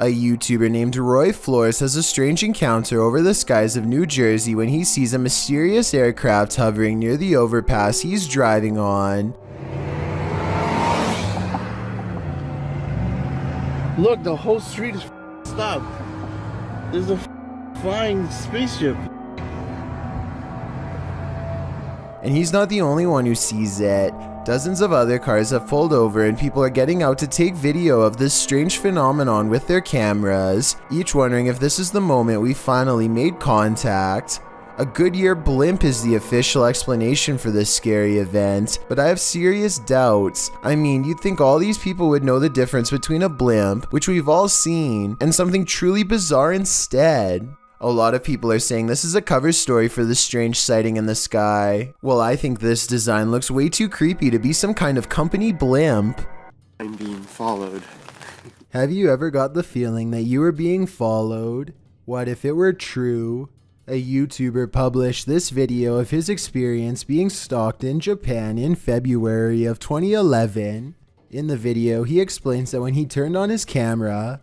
A YouTuber named Roy Flores has a strange encounter over the skies of New Jersey when he sees a mysterious aircraft hovering near the overpass he's driving on. Look, the whole street is stopped. There's a flying spaceship. And he's not the only one who sees it. Dozens of other cars have pulled over and people are getting out to take video of this strange phenomenon with their cameras, each wondering if this is the moment we finally made contact. A Goodyear blimp is the official explanation for this scary event, but I have serious doubts. I mean, you'd think all these people would know the difference between a blimp, which we've all seen, and something truly bizarre instead. A lot of people are saying this is a cover story for the strange sighting in the sky. Well, I think this design looks way too creepy to be some kind of company blimp. I'm being followed. Have you ever got the feeling that you were being followed? What if it were true? A YouTuber published this video of his experience being stalked in Japan in February of 2011. In the video, he explains that when he turned on his camera,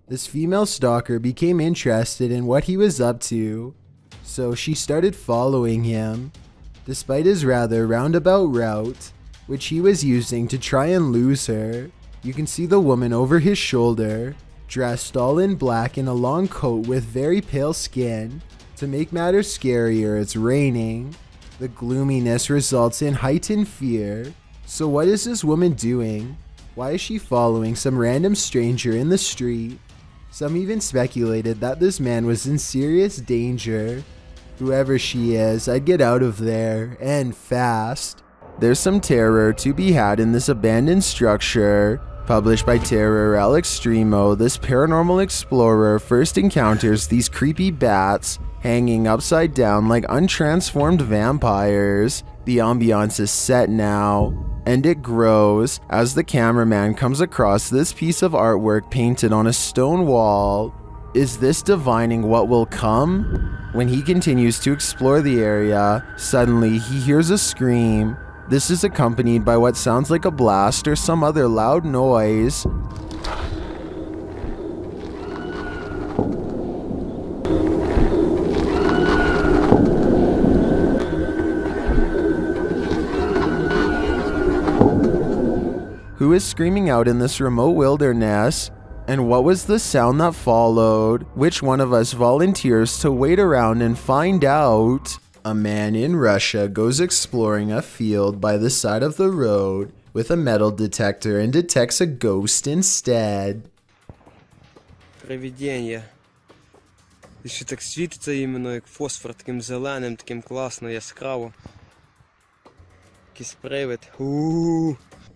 this female stalker became interested in what he was up to, so she started following him. Despite his rather roundabout route, which he was using to try and lose her, you can see the woman over his shoulder, dressed all in black in a long coat with very pale skin. To make matters scarier, it's raining. The gloominess results in heightened fear. So what is this woman doing? Why is she following some random stranger in the street? Some even speculated that this man was in serious danger. Whoever she is, I'd get out of there, and fast. There's some terror to be had in this abandoned structure. Published by Terror Extremo, this paranormal explorer first encounters these creepy bats hanging upside down like untransformed vampires. The ambiance is set now, and it grows as the cameraman comes across this piece of artwork painted on a stone wall. Is this divining what will come? When he continues to explore the area, suddenly he hears a scream. This is accompanied by what sounds like a blast or some other loud noise. Who is screaming out in this remote wilderness? And what was the sound that followed? Which one of us volunteers to wait around and find out? A man in Russia goes exploring a field by the side of the road with a metal detector and detects a ghost instead. Привидение. І ще так світиться іменно як фосфор, таким зеленим, таким класно, яскраво. Якийсь привид.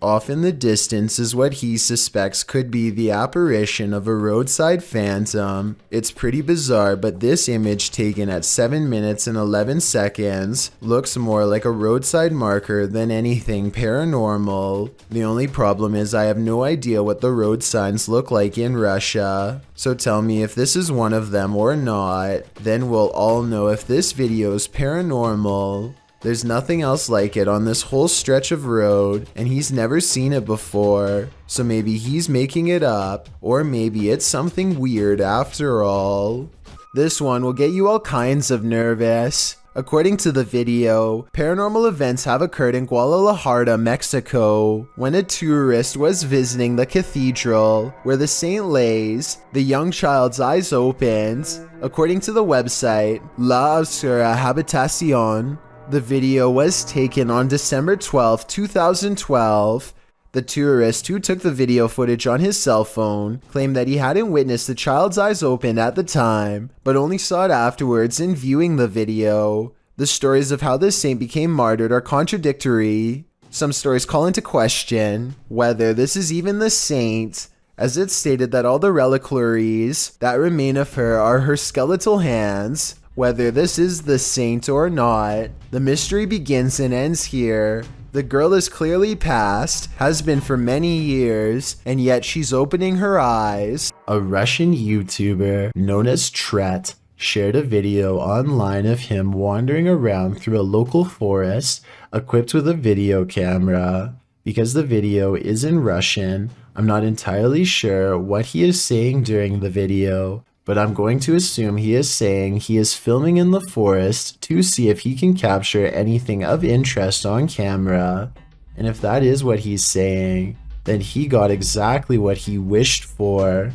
Off in the distance is what he suspects could be the apparition of a roadside phantom. It's pretty bizarre, but this image taken at 7 minutes and 11 seconds looks more like a roadside marker than anything paranormal. The only problem is I have no idea what the road signs look like in Russia. So tell me if this is one of them or not, then we'll all know if this video is paranormal. There's nothing else like it on this whole stretch of road, and he's never seen it before. So maybe he's making it up, or maybe it's something weird after all. This one will get you all kinds of nervous. According to the video, paranormal events have occurred in Guadalajara, Mexico, when a tourist was visiting the cathedral where the saint lays. The young child's eyes opened. According to the website La Obscura Habitación, the video was taken on December 12, 2012. The tourist who took the video footage on his cell phone claimed that he hadn't witnessed the child's eyes open at the time, but only saw it afterwards in viewing the video. The stories of how this saint became martyred are contradictory. Some stories call into question whether this is even the saint, as it's stated that all the reliquaries that remain of her are her skeletal hands. Whether this is the saint or not, the mystery begins and ends here. The girl is clearly past, has been for many years, and yet she's opening her eyes. A Russian YouTuber known as Tret shared a video online of him wandering around through a local forest equipped with a video camera. Because the video is in Russian, I'm not entirely sure what he is saying during the video, but I'm going to assume he is saying he is filming in the forest to see if he can capture anything of interest on camera. And if that is what he's saying, then he got exactly what he wished for.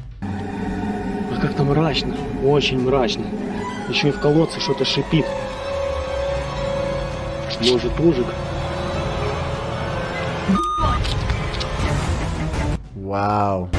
Как-то мрачно, очень мрачно. Еще и в колодце что-то шипит. Может, ужик? Wow.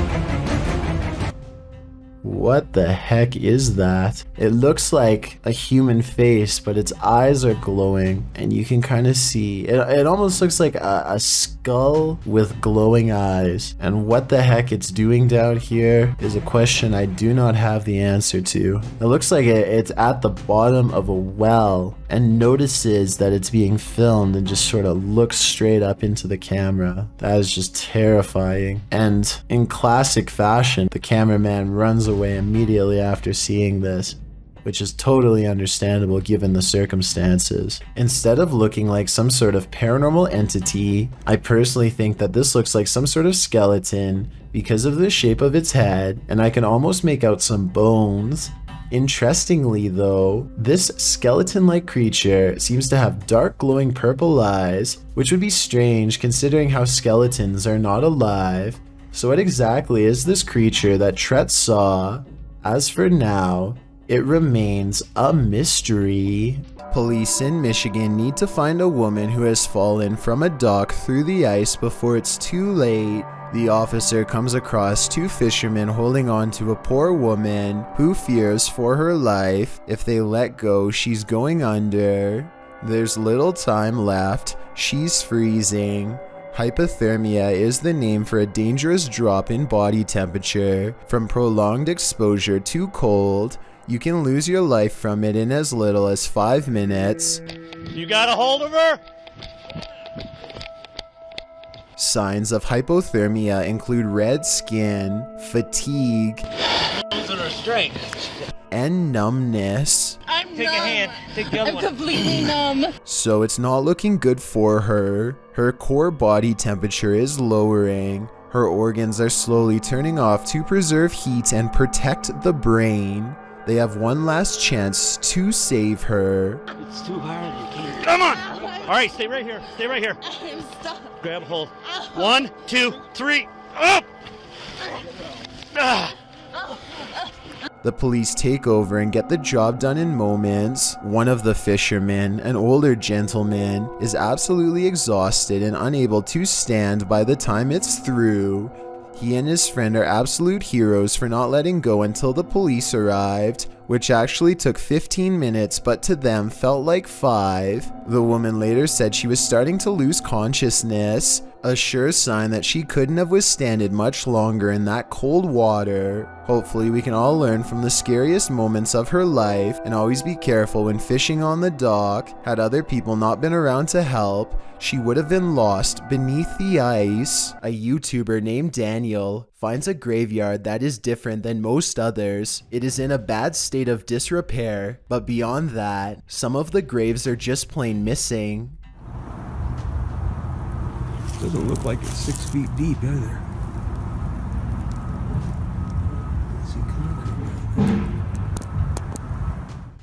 What the heck is that? It looks like a human face, but its eyes are glowing, and you can kind of see it almost looks like a skull with glowing eyes. And what the heck it's doing down here is a question I do not have the answer to. It looks like it's at the bottom of a well and notices that it's being filmed and just sort of looks straight up into the camera. That is just terrifying. And in classic fashion, the cameraman runs away immediately after seeing this, which is totally understandable given the circumstances. Instead of looking like some sort of paranormal entity, I personally think that this looks like some sort of skeleton because of the shape of its head, and I can almost make out some bones. Interestingly though, this skeleton-like creature seems to have dark glowing purple eyes, which would be strange considering how skeletons are not alive. So what exactly is this creature that Tret saw? As for now, it remains a mystery. Police in Michigan need to find a woman who has fallen from a dock through the ice before it's too late. The officer comes across two fishermen holding on to a poor woman who fears for her life. If they let go, she's going under. There's little time left. She's freezing. Hypothermia is the name for a dangerous drop in body temperature. From prolonged exposure to cold, you can lose your life from it in as little as 5 minutes. You got a hold of her? Signs of hypothermia include red skin, fatigue, Losing her strength. and numbness. I'm Take numb. a hand. Take the other I'm one. completely numb. So it's not looking good for her. Her core body temperature is lowering. Her organs are slowly turning off to preserve heat and protect the brain. They have one last chance to save her. It's too hard. You can't. Come on. All right, stay right here. Stay right here. I'm stuck. Grab hold. 1, 2, 3. Up. Ah. The police take over and get the job done in moments. One of the fishermen, an older gentleman, is absolutely exhausted and unable to stand by the time it's through. He and his friend are absolute heroes for not letting go until the police arrived, which actually took 15 minutes but to them felt like 5. The woman later said she was starting to lose consciousness, a sure sign that she couldn't have withstanded much longer in that cold water. Hopefully we can all learn from the scariest moments of her life and always be careful when fishing on the dock. Had other people not been around to help, she would have been lost beneath the ice. A YouTuber named Daniel finds a graveyard that is different than most others. It is in a bad state of disrepair, but beyond that, some of the graves are just plain missing. Doesn't look like it's 6 feet deep either. See concrete.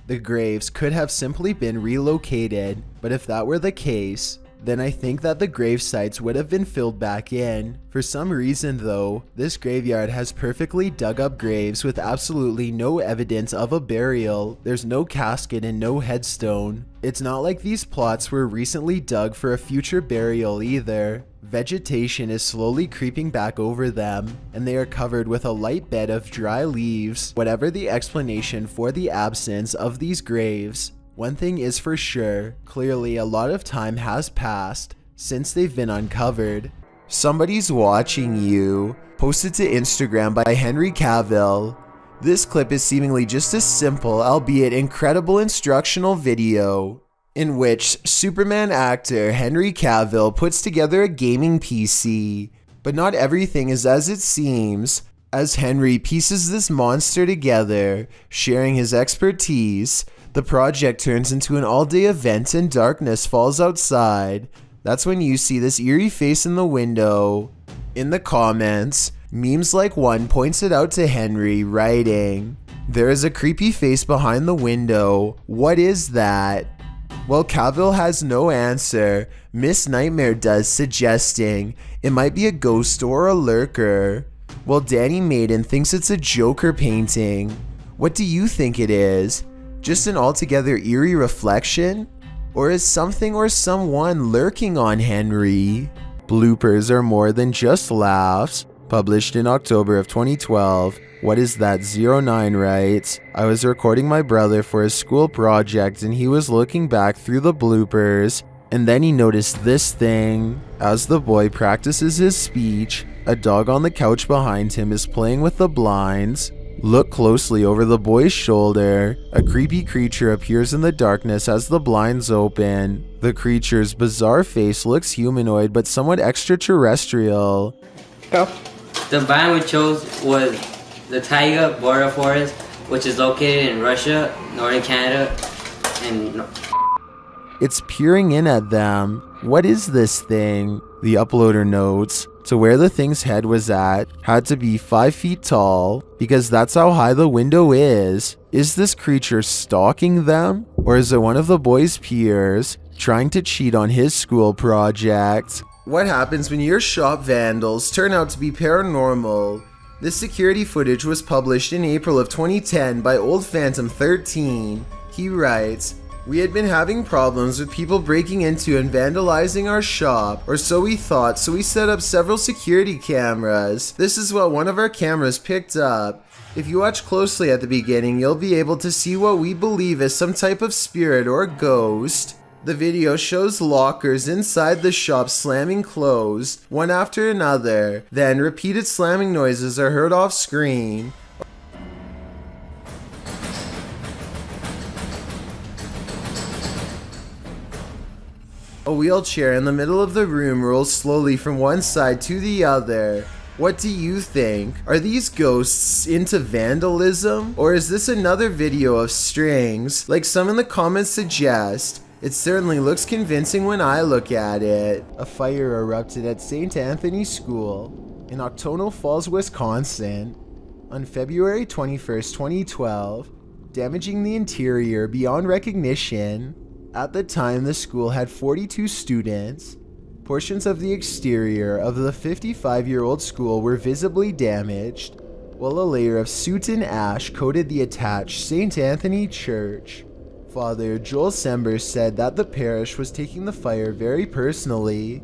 The graves could have simply been relocated, but if that were the case, then I think that the grave sites would have been filled back in. For some reason though, this graveyard has perfectly dug up graves with absolutely no evidence of a burial. There's no casket and no headstone. It's not like these plots were recently dug for a future burial either. Vegetation is slowly creeping back over them, and they are covered with a light bed of dry leaves. Whatever the explanation for the absence of these graves, one thing is for sure, clearly a lot of time has passed since they've been uncovered. Somebody's watching you. Posted to Instagram by Henry Cavill. This clip is seemingly just a simple, albeit incredible instructional video in which Superman actor Henry Cavill puts together a gaming PC. But not everything is as it seems. As Henry pieces this monster together, sharing his expertise, the project turns into an all-day event and darkness falls outside. That's when you see this eerie face in the window. In the comments, memes like one points it out to Henry, writing, "There is a creepy face behind the window. What is that?" Well, Cavill has no answer. Miss Nightmare does, suggesting it might be a ghost or a lurker. Well, Danny Maiden thinks it's a Joker painting. What do you think it is? Just an altogether eerie reflection? Or is something or someone lurking on Henry? Bloopers are more than just laughs. Published in October of 2012. What is that? 09 writes, "I was recording my brother for his school project and he was looking back through the bloopers and then he noticed this thing. As the boy practices his speech, a dog on the couch behind him is playing with the blinds. Look closely over the boy's shoulder. A creepy creature appears in the darkness as the blinds open. The creature's bizarre face looks humanoid but somewhat extraterrestrial." Go. The biome we chose was the taiga border forest, which is located in Russia, northern Canada, and It's peering in at them. What is this thing? The uploader notes, to where the thing's head was at had to be 5 feet tall because that's how high the window is. Is this creature stalking them? Or is it one of the boy's peers trying to cheat on his school project? What happens when your shop vandals turn out to be paranormal? This security footage was published in April of 2010 by Old Phantom 13. He writes, "We had been having problems with people breaking into and vandalizing our shop, or so we thought, so we set up several security cameras. This is what one of our cameras picked up. If you watch closely at the beginning, you'll be able to see what we believe is some type of spirit or ghost. The video shows lockers inside the shop slamming closed, one after another. Then repeated slamming noises are heard off screen. A wheelchair in the middle of the room rolls slowly from one side to the other. What do you think? Are these ghosts into vandalism? Or is this another video of strings, like some in the comments suggest? It certainly looks convincing when I look at it." A fire erupted at St. Anthony's School in Octono Falls, Wisconsin on February 21st, 2012, damaging the interior beyond recognition. At the time, the school had 42 students. Portions of the exterior of the 55-year-old school were visibly damaged, while a layer of soot and ash coated the attached St. Anthony Church. Father Joel Sember said that the parish was taking the fire very personally.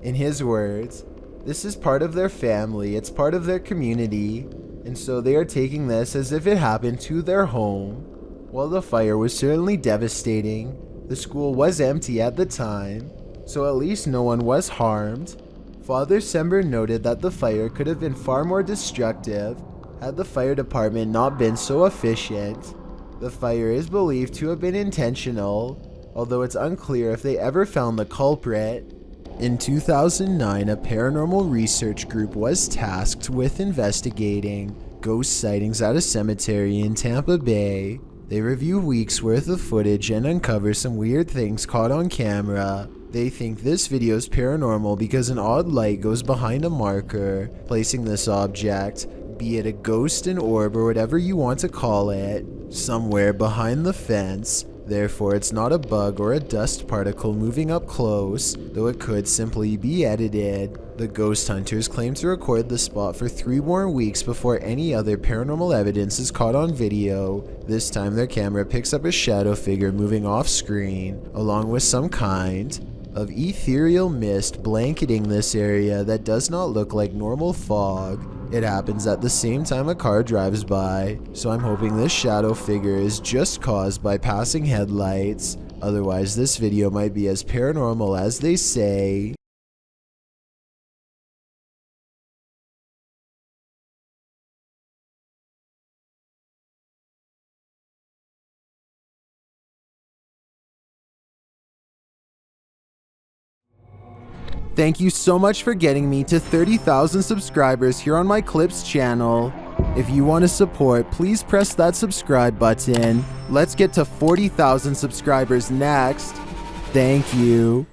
In his words, "This is part of their family, it's part of their community, and so they are taking this as if it happened to their home." While the fire was certainly devastating, the school was empty at the time, so at least no one was harmed. Father Sember noted that the fire could have been far more destructive had the fire department not been so efficient. The fire is believed to have been intentional, although it's unclear if they ever found the culprit. In 2009, a paranormal research group was tasked with investigating ghost sightings at a cemetery in Tampa Bay. They review weeks worth of footage and uncover some weird things caught on camera. They think this video is paranormal because an odd light goes behind a marker, placing this object, be it a ghost, an orb, or whatever you want to call it, somewhere behind the fence. Therefore, it's not a bug or a dust particle moving up close, though it could simply be edited. The ghost hunters claim to record the spot for 3 more weeks before any other paranormal evidence is caught on video. This time their camera picks up a shadow figure moving off screen, along with some kind of ethereal mist blanketing this area that does not look like normal fog. It happens at the same time a car drives by, so I'm hoping this shadow figure is just caused by passing headlights. Otherwise, this video might be as paranormal as they say. Thank you so much for getting me to 30,000 subscribers here on my Clips channel. If you want to support, please press that subscribe button. Let's get to 40,000 subscribers next. Thank you.